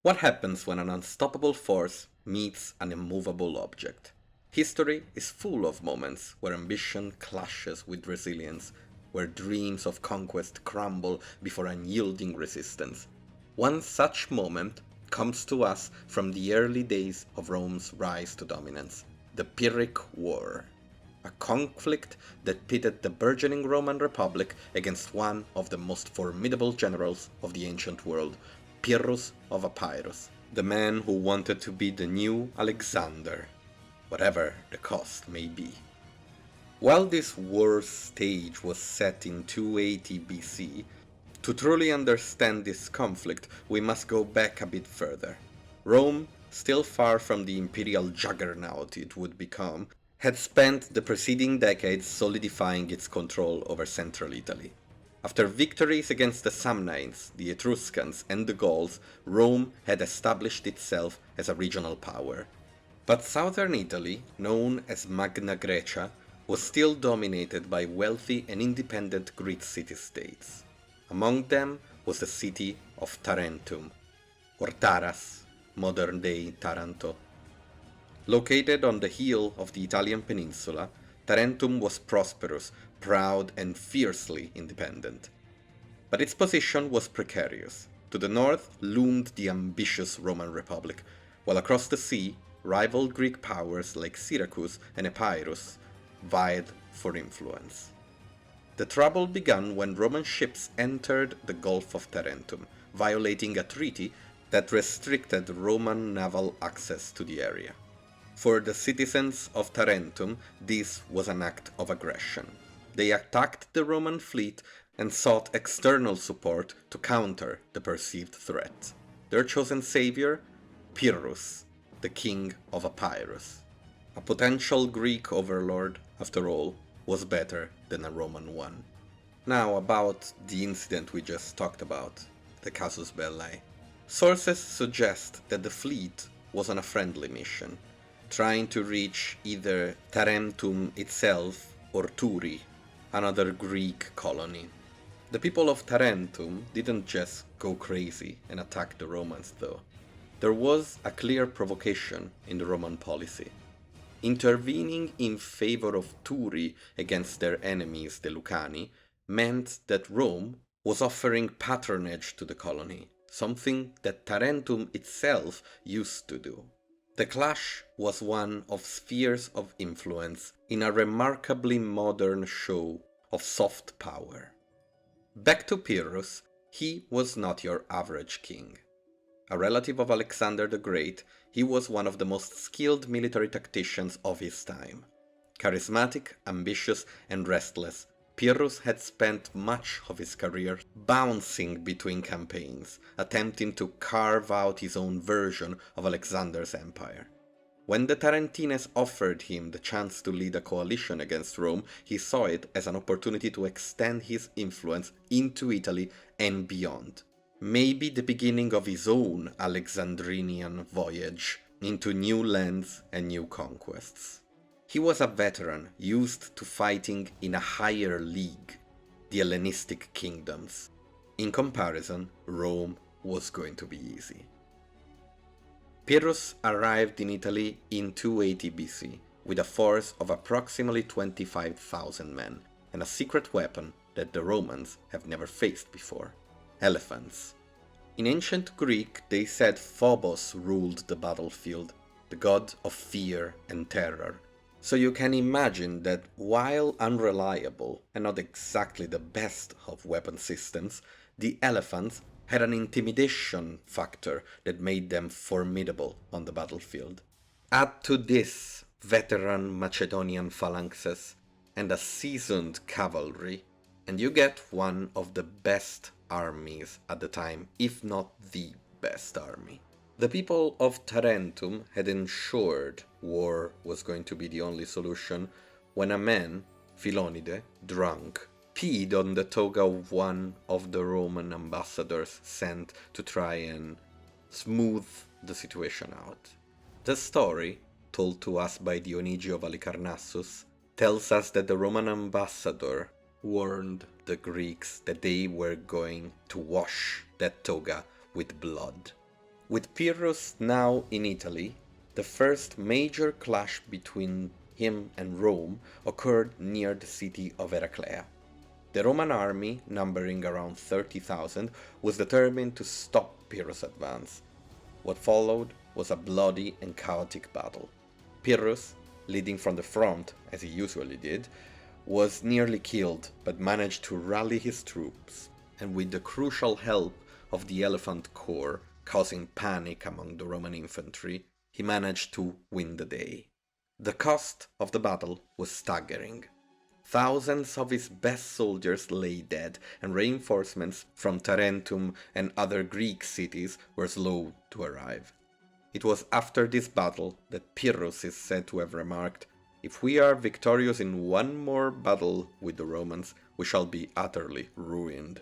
What happens when an unstoppable force meets an immovable object? History is full of moments where ambition clashes with resilience, where dreams of conquest crumble before unyielding resistance. One such moment comes to us from the early days of Rome's rise to dominance, the Pyrrhic War, a conflict that pitted the burgeoning Roman Republic against one of the most formidable generals of the ancient world, Pyrrhus of Epirus, the man who wanted to be the new Alexander, whatever the cost may be. While this war's stage was set in 280 BC, to truly understand this conflict we must go back a bit further. Rome, still far from the imperial juggernaut it would become, had spent the preceding decades solidifying its control over central Italy. After victories against the Samnites, the Etruscans, and the Gauls, Rome had established itself as a regional power. But southern Italy, known as Magna Graecia, was still dominated by wealthy and independent Greek city-states. Among them was the city of Tarentum, or Taras, modern-day Taranto. Located on the heel of the Italian peninsula, Tarentum was prosperous, proud, and fiercely independent. But its position was precarious. To the north loomed the ambitious Roman Republic, while across the sea, rival Greek powers like Syracuse and Epirus vied for influence. The trouble began when Roman ships entered the Gulf of Tarentum, violating a treaty that restricted Roman naval access to the area. For the citizens of Tarentum, this was an act of aggression. They attacked the Roman fleet and sought external support to counter the perceived threat. Their chosen savior? Pyrrhus, the king of Epirus. A potential Greek overlord, after all, was better than a Roman one. Now about the incident we just talked about, the casus belli. Sources suggest that the fleet was on a friendly mission, trying to reach either Tarentum itself or Turi, another Greek colony. The people of Tarentum didn't just go crazy and attack the Romans though. There was a clear provocation in the Roman policy. Intervening in favor of Turi against their enemies, the Lucani, meant that Rome was offering patronage to the colony, something that Tarentum itself used to do. The clash was one of spheres of influence in a remarkably modern show of soft power. Back to Pyrrhus, he was not your average king. A relative of Alexander the Great, he was one of the most skilled military tacticians of his time. Charismatic, ambitious, and restless, Pyrrhus had spent much of his career bouncing between campaigns, attempting to carve out his own version of Alexander's empire. When the Tarentines offered him the chance to lead a coalition against Rome, he saw it as an opportunity to extend his influence into Italy and beyond. Maybe the beginning of his own Alexandrinian voyage into new lands and new conquests. He was a veteran, used to fighting in a higher league, the Hellenistic kingdoms. In comparison, Rome was going to be easy. Pyrrhus arrived in Italy in 280 BC with a force of approximately 25,000 men and a secret weapon that the Romans have never faced before: elephants. In ancient Greek, they said Phobos ruled the battlefield, the god of fear and terror. So you can imagine that while unreliable and not exactly the best of weapon systems, the elephants had an intimidation factor that made them formidable on the battlefield. Add to this veteran Macedonian phalanxes and a seasoned cavalry, and you get one of the best armies at the time, if not the best army. The people of Tarentum had ensured war was going to be the only solution when a man, Philonide, drunk, peed on the toga of one of the Roman ambassadors sent to try and smooth the situation out. The story, told to us by Dionysius of Halicarnassus, tells us that the Roman ambassador warned the Greeks that they were going to wash that toga with blood. With Pyrrhus now in Italy, the first major clash between him and Rome occurred near the city of Heraclea. The Roman army, numbering around 30,000, was determined to stop Pyrrhus' advance. What followed was a bloody and chaotic battle. Pyrrhus, leading from the front, as he usually did, was nearly killed but managed to rally his troops, and with the crucial help of the Elephant Corps, causing panic among the Roman infantry, he managed to win the day. The cost of the battle was staggering. Thousands of his best soldiers lay dead, and reinforcements from Tarentum and other Greek cities were slow to arrive. It was after this battle that Pyrrhus is said to have remarked, "If we are victorious in one more battle with the Romans, we shall be utterly ruined."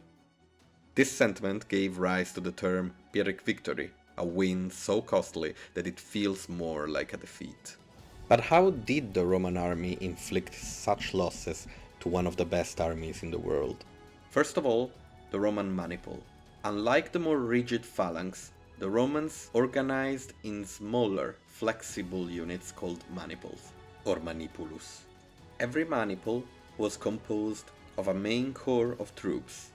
This sentiment gave rise to the term Pyrrhic victory, a win so costly that it feels more like a defeat. But how did the Roman army inflict such losses to one of the best armies in the world? First of all, the Roman maniple. Unlike the more rigid phalanx, the Romans organized in smaller, flexible units called maniples, or manipulus. Every maniple was composed of a main corps of troops,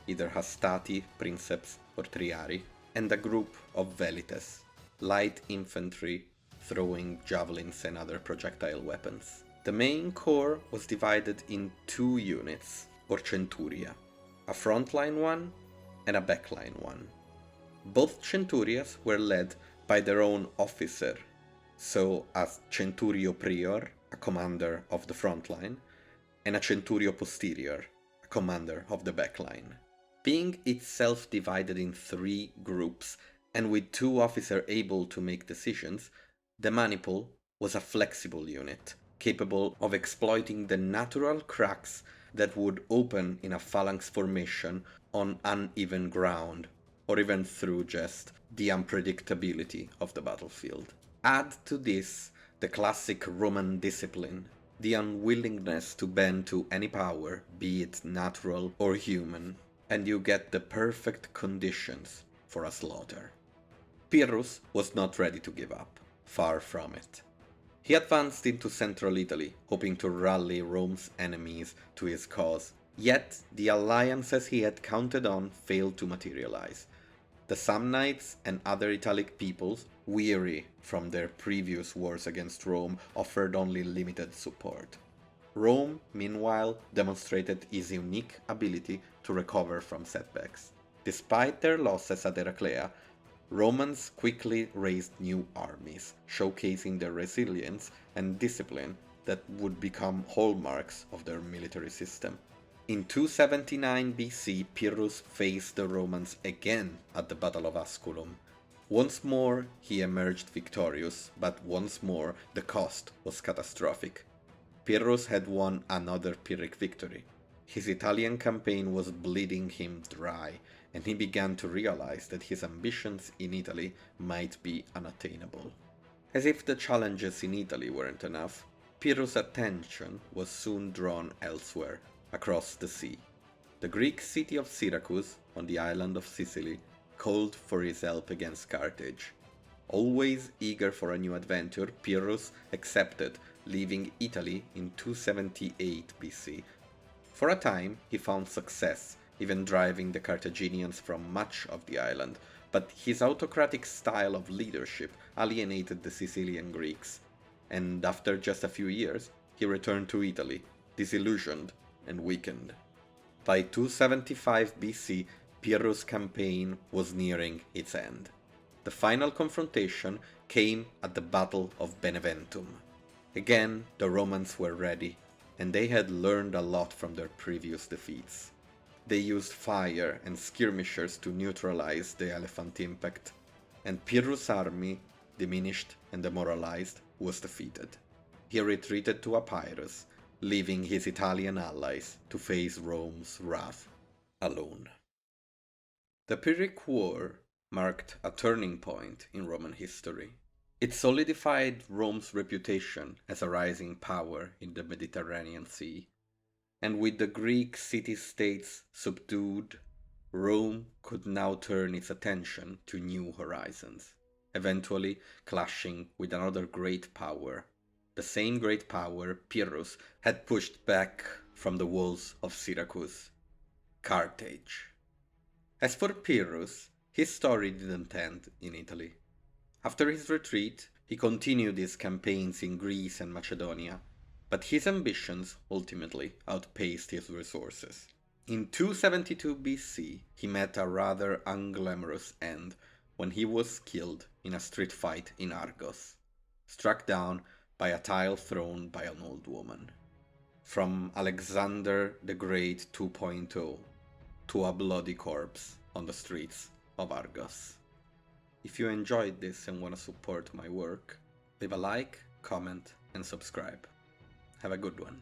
either hastati, princeps, or triari, and a group of velites, light infantry throwing javelins and other projectile weapons. The main corps was divided in two units, or centuria, a frontline one and a backline one. Both centurias were led by their own officer, so a centurio prior, a commander of the frontline, and a centurio posterior, a commander of the backline. Being itself divided in three groups, and with two officers able to make decisions, the maniple was a flexible unit, capable of exploiting the natural cracks that would open in a phalanx formation on uneven ground, or even through just the unpredictability of the battlefield. Add to this the classic Roman discipline, the unwillingness to bend to any power, be it natural or human, and you get the perfect conditions for a slaughter. Pyrrhus was not ready to give up. Far from it. He advanced into central Italy, hoping to rally Rome's enemies to his cause. Yet, the alliances he had counted on failed to materialize. The Samnites and other Italic peoples, weary from their previous wars against Rome, offered only limited support. Rome, meanwhile, demonstrated its unique ability to recover from setbacks. Despite their losses at Heraclea, Romans quickly raised new armies, showcasing their resilience and discipline that would become hallmarks of their military system. In 279 BC, Pyrrhus faced the Romans again at the Battle of Asculum. Once more, he emerged victorious, but once more the cost was catastrophic. Pyrrhus had won another Pyrrhic victory. His Italian campaign was bleeding him dry, and he began to realize that his ambitions in Italy might be unattainable. As if the challenges in Italy weren't enough, Pyrrhus' attention was soon drawn elsewhere, across the sea. The Greek city of Syracuse, on the island of Sicily, called for his help against Carthage. Always eager for a new adventure, Pyrrhus accepted, leaving Italy in 278 BC. For a time, he found success, even driving the Carthaginians from much of the island, but his autocratic style of leadership alienated the Sicilian Greeks, and after just a few years, he returned to Italy, disillusioned and weakened. By 275 BC, Pyrrhus' campaign was nearing its end. The final confrontation came at the Battle of Beneventum. Again, the Romans were ready, and they had learned a lot from their previous defeats. They used fire and skirmishers to neutralize the elephant impact, and Pyrrhus' army, diminished and demoralized, was defeated. He retreated to Epirus, leaving his Italian allies to face Rome's wrath alone. The Pyrrhic War marked a turning point in Roman history. It solidified Rome's reputation as a rising power in the Mediterranean Sea, and with the Greek city-states subdued, Rome could now turn its attention to new horizons, eventually clashing with another great power, the same great power Pyrrhus had pushed back from the walls of Syracuse, Carthage. As for Pyrrhus, his story didn't end in Italy. After his retreat, he continued his campaigns in Greece and Macedonia, but his ambitions ultimately outpaced his resources. In 272 BC, he met a rather unglamorous end when he was killed in a street fight in Argos, struck down by a tile thrown by an old woman. From Alexander the Great 2.0 to a bloody corpse on the streets of Argos. If you enjoyed this and want to support my work, leave a like, comment, and subscribe. Have a good one.